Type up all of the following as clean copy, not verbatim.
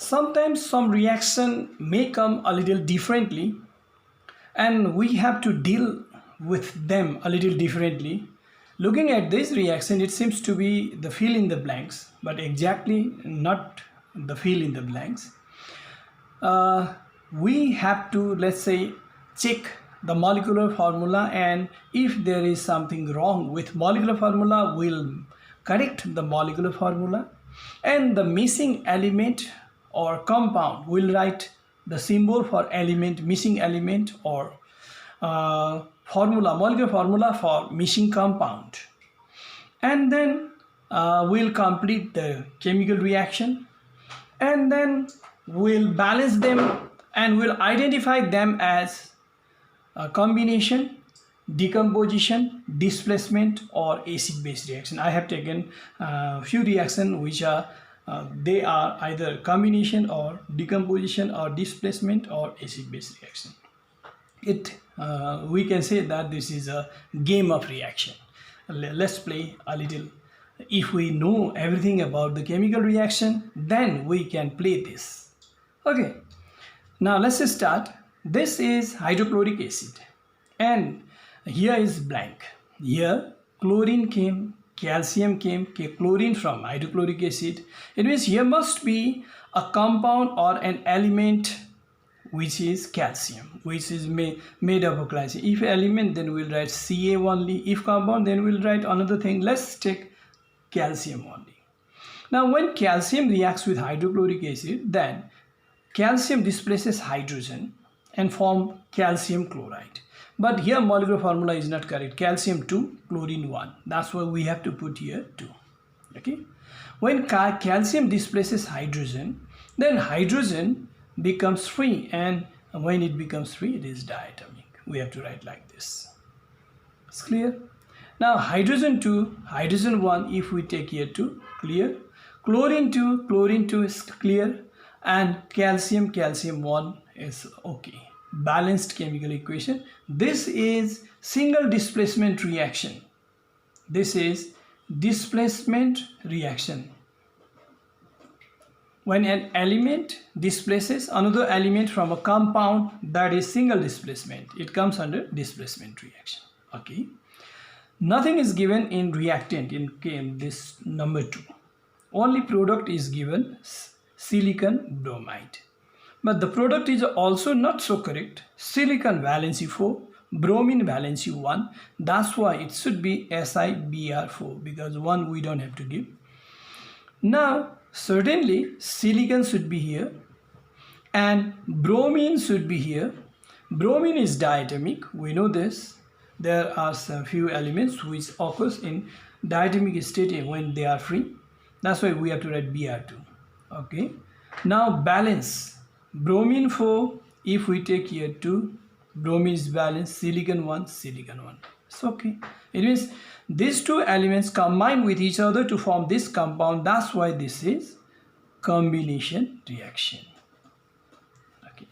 Sometimes some reaction may come a little differently and we have to deal with them a little differently. Looking at this reaction, it seems to be the fill in the blanks, but exactly not the fill in the blanks. We have to, let's say, check the molecular formula, and if there is something wrong with molecular formula, we'll correct the molecular formula, and the missing element or compound, we'll write the symbol for element, missing element, or formula, molecular formula for missing compound, and then we'll complete the chemical reaction, and then we'll balance them and we'll identify them as a combination, decomposition, displacement, or acid-base reaction. I have taken a few reactions which are they are either combination or decomposition or displacement or acid-base reaction. We can say that this is a game of reaction. Let's play a little. If we know everything about the chemical reaction, then we can play this. Okay, now let's start. This is hydrochloric acid, and here is blank. Here chlorine came, calcium came, chlorine from hydrochloric acid. It means here must be a compound or an element which is calcium, which is made up of calcium. If element, then we'll write Ca only. If compound, then we'll write another thing. Let's take calcium only. Now when calcium reacts with hydrochloric acid, then calcium displaces hydrogen and form calcium chloride. But here molecular formula is not correct. Calcium 2, chlorine 1. That's why we have to put here 2. Okay. When calcium displaces hydrogen, then hydrogen becomes free, and when it becomes free, it is diatomic. We have to write like this. It's clear? Now hydrogen 2, hydrogen 1, if we take here 2, clear. Chlorine 2 is clear, and calcium 1 is okay. Balanced chemical equation. This is single displacement reaction. This is displacement reaction. When an element displaces another element from a compound, that is single displacement. It comes under displacement reaction. Okay. Nothing is given in reactant in this number 2. Only product is given, silicon bromide. But the product is also not so correct. Silicon valency 4, bromine valency 1. That's why it should be SiBr4, because 1 we don't have to give. Now certainly silicon should be here and bromine should be here. Bromine is diatomic, we know this. There are some few elements which occurs in diatomic state when they are free. That's why we have to write Br2. Okay. Now balance. Bromine 4, if we take here 2, bromine is balanced, silicon 1, silicon 1. It's okay. It means these two elements combine with each other to form this compound. That's why this is combination reaction. Okay.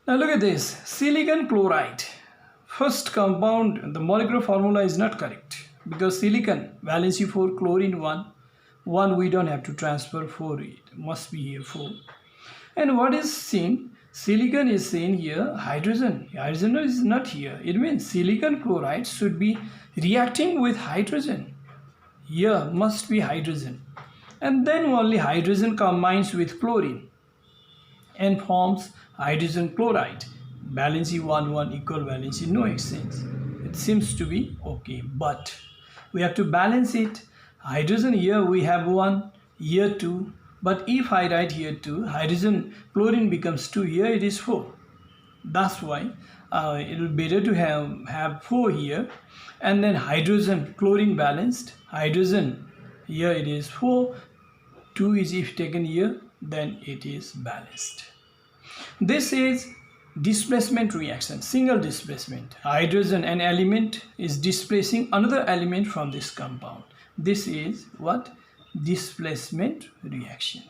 Now look at this. Silicon chloride. First compound, the molecular formula is not correct, because silicon valency 4, chlorine 1 we don't have to transfer 4, it must be here 4. And what is seen? Silicon is seen here, hydrogen is not here. It means silicon chloride should be reacting with hydrogen. Here must be hydrogen, and then only hydrogen combines with chlorine and forms hydrogen chloride. Valency 1 equal valency, no exchange. It seems to be okay, but we have to balance it. Hydrogen here we have 1, here 2. But if I write here 2, hydrogen, chlorine becomes 2, here it is 4. That's why it will be better to have 4 here. And then hydrogen, chlorine balanced. Hydrogen, here it is 4. 2 is if taken here, then it is balanced. This is displacement reaction, single displacement. Hydrogen, an element, is displacing another element from this compound. This is what? Displacement reaction.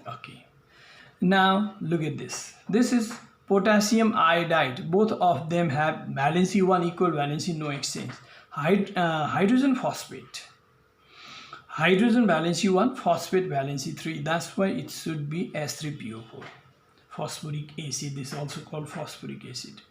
Okay. Now look at this. This is potassium iodide. Both of them have valency 1 equal valency, no exchange. Hydrogen phosphate. hydrogen valency 1, phosphate valency 3. That's why it should be S3PO4. Phosphoric acid, this is also called phosphoric acid.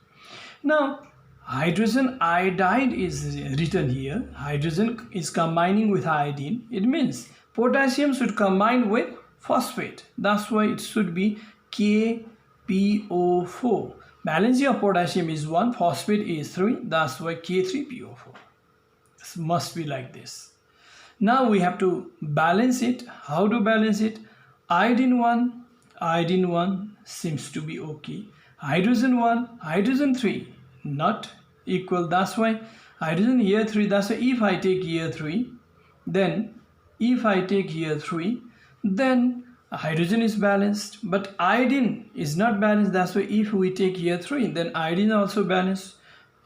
Now hydrogen iodide is written here. Hydrogen is combining with iodine. It means potassium should combine with phosphate. That's why it should be KPO4. Valency of potassium is 1, phosphate is 3. That's why K3PO4. This must be like this. Now we have to balance it. How to balance it? Iodine 1 seems to be okay. Hydrogen 1, hydrogen 3 not equal. That's why hydrogen here 3. That's why if I take here 3, then hydrogen is balanced, but iodine is not balanced. That's why if we take here 3, then iodine also balanced,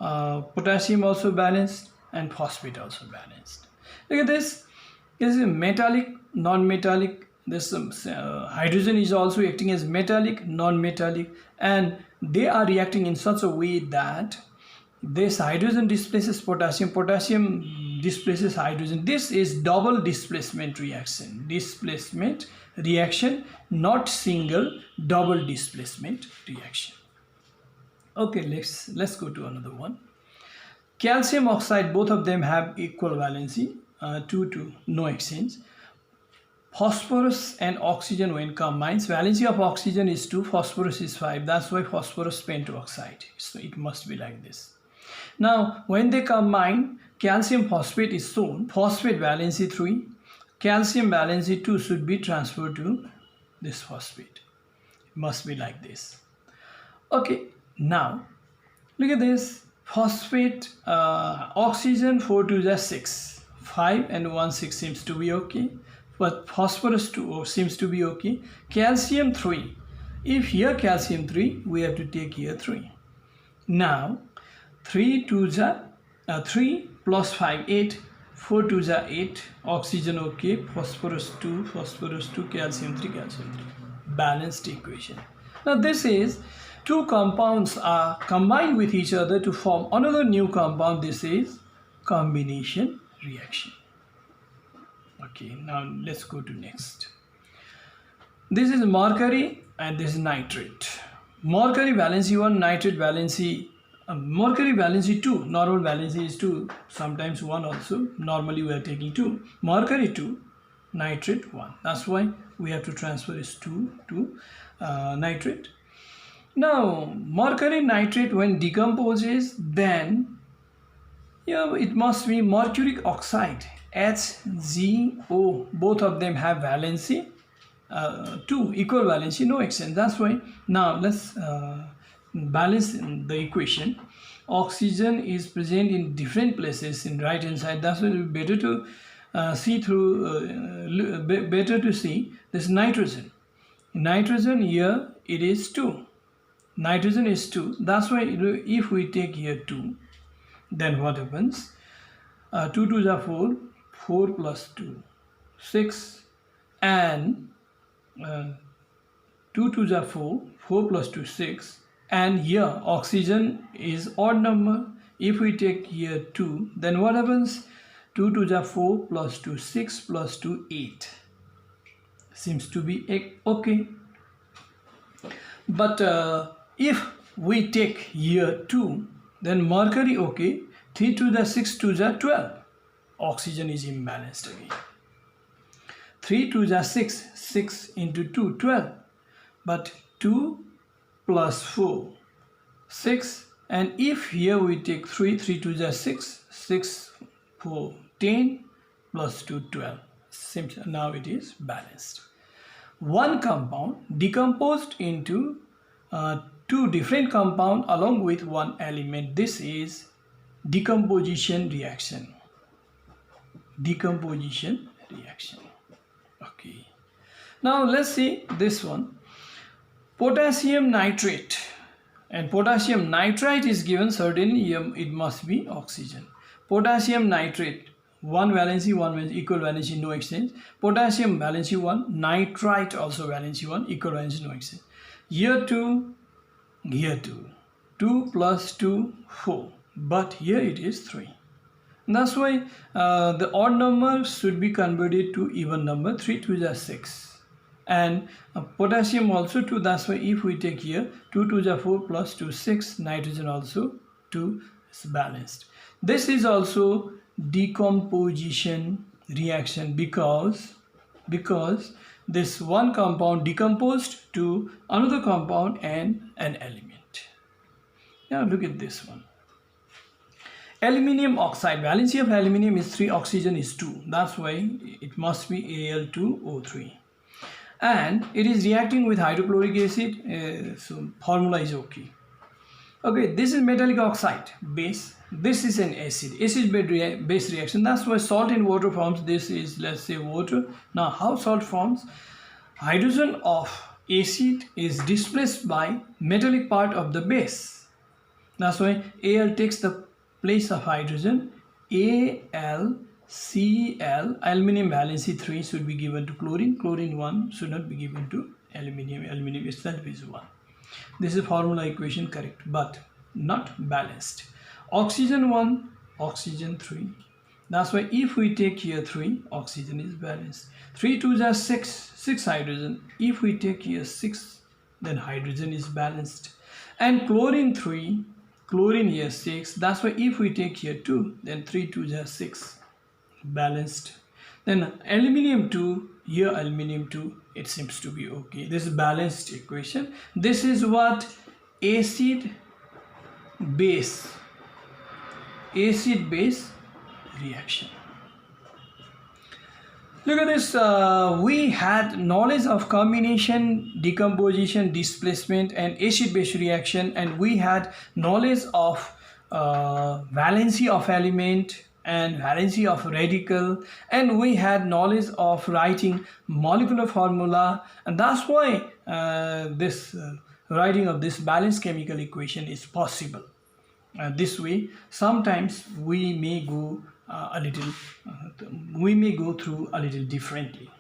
potassium also balanced, and phosphate also balanced. Look at this. This is metallic, non-metallic. This hydrogen is also acting as metallic, non-metallic, and they are reacting in such a way that this hydrogen displaces potassium, potassium displaces hydrogen. This is double displacement reaction. Displacement reaction, not single, double displacement reaction. Okay, let's go to another one. Calcium oxide, both of them have equal valency, 2 to no exchange. Phosphorus and oxygen when combines, valency of oxygen is 2, phosphorus is 5. That's why phosphorus pentoxide. So it must be like this. Now when they combine, calcium phosphate is shown. Phosphate valency 3, calcium valency 2 should be transferred to this phosphate. It must be like this. Okay, now look at this. Phosphate, oxygen 4 to the 6, 5 and 1 6 seems to be okay, but phosphorus 2 seems to be okay. Calcium 3, if here calcium 3, we have to take here 3. Now 3 to the 3 plus 5 8, 4 to the 8, oxygen okay, phosphorus 2, calcium 3, balanced equation. Now this is two compounds are combined with each other to form another new compound. This is combination reaction. Okay, now let's go to next. This is mercury and this is nitrate. Mercury valency 1, nitrate valency, mercury valency 2, normal valency is 2, sometimes 1 also, normally we are taking 2. Mercury 2, nitrate 1. That's why we have to transfer this 2 to nitrate. Now mercury nitrate when decomposes, then it must be mercuric oxide, HgO. Both of them have valency 2, equal valency, no exchange. That's why now let's balance the equation. Oxygen is present in different places in right hand side. That's why it's better to see this nitrogen. Nitrogen here it is 2. Nitrogen is 2. That's why if we take here 2, then what happens? 2 to the 4, 4 plus 2, 6, and 2 to the 4, 4 plus 2, 6, and here oxygen is odd number. If we take here 2, then what happens? 2 to the 4 plus 2, 6 plus 2, 8. Seems to be okay. But if we take here 2, then mercury okay, 3 to the 6 to the 12. Oxygen is imbalanced again. 3 to the 6, 6 into 2, 12. But 2 plus 4, 6. And if here we take 3, 3 to the 6, 6, 4, 10, plus 2, 12. Now it is balanced. One compound decomposed into two different compounds along with one element. This is decomposition reaction. Decomposition reaction. Okay. Now let's see this one. Potassium nitrate. And potassium nitrite is given, certainly it must be oxygen. Potassium nitrate, 1 valency, 1 valency, equal valency, no exchange. Potassium valency 1, nitrite also valency 1, equal valency, no exchange. Here 2, here 2. 2 plus 2, 4. But here it is 3. That's why the odd number should be converted to even number. 3 2 is 6, and potassium also 2. That's why if we take here 2 2 is 4 plus 2 6, nitrogen also 2 is balanced. This is also decomposition reaction because this one compound decomposed to another compound and an element. Now look at this one. Aluminium oxide, valency of aluminium is 3, oxygen is 2. That's why it must be Al2O3. And it is reacting with hydrochloric acid, so formula is okay. Okay, this is metallic oxide, base. This is an acid base reaction. That's why salt in water forms. This is, let's say, water. Now, how salt forms? Hydrogen of acid is displaced by metallic part of the base. That's why Al takes the place of hydrogen. AlCl, aluminium valency 3 should be given to chlorine. Chlorine 1 should not be given to aluminium. Aluminium itself is 1. This is formula equation correct, but not balanced. Oxygen 1, oxygen 3. That's why if we take here 3, oxygen is balanced. 3 2 is 6, 6 hydrogen. If we take here 6, then hydrogen is balanced. And chlorine 3, chlorine here 6. That's why if we take here 2, then 3 2 is 6, balanced. Then aluminium 2, here aluminium 2, it seems to be okay. This is balanced equation. This is what acid base reaction. Look at this. We had knowledge of combination, decomposition, displacement, and acid-base reaction, and we had knowledge of valency of element and valency of radical, and we had knowledge of writing molecular formula, and that's why this writing of this balanced chemical equation is possible. This way, sometimes we may go through a little differently.